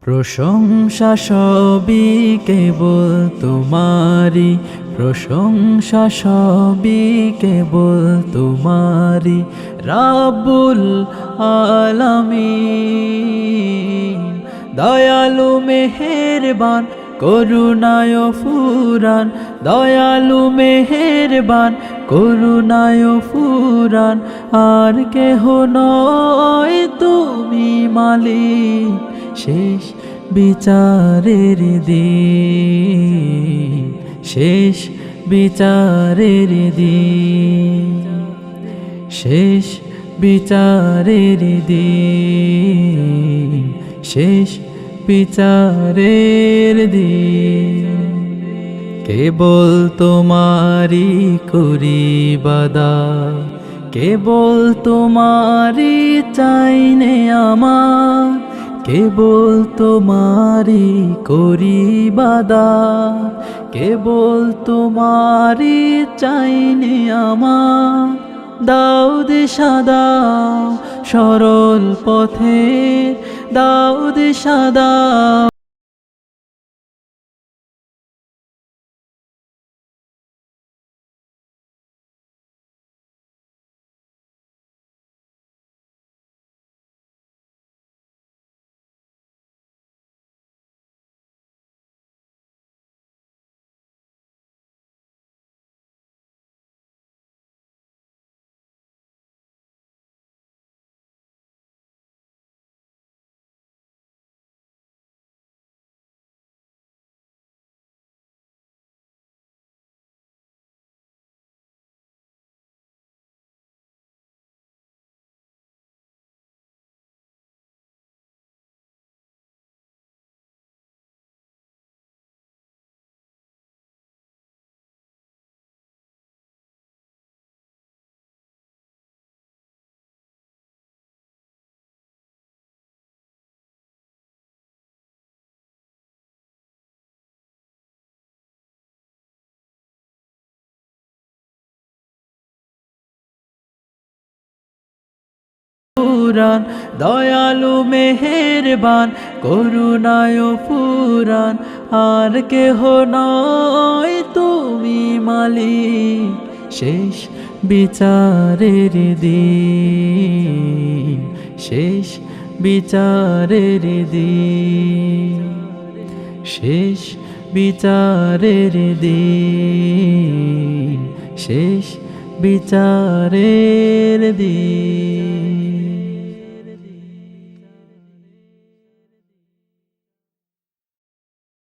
প্রশংসা সবই কেবল তোমারি, প্রশংসা সবই কেবল তোমারি, রাব্বুল আলামিন। দয়ালু মেহেরবান করুণায় ফুরান, দয়ালু মেহেরবান করুণায় ফুরান, আর কেহ নয় তুমি মালিক শেষ বিচারের দিন, শেষ বিচারের দিন, শেষ বিচারের দিন, শেষ বিচারের দিন। কেবল তোমারি করি ইবাদত, কেবল তোমারি চাইনে আমার, কেবল তোমারি করি ইবাদত, কেবল তোমারি চাইনে আমার। দাও দিশা দাও সরল পথে, দাও দিশা দাও ফুরান, দয়ালু মেহেরবান করুণায় ফুরান, আর কেহ নয় তুমি মালিক শেষ বিচারের দিন, শেষ বিচারের দিন, শেষ বিচারের দিন, শেষ বিচারের দিন।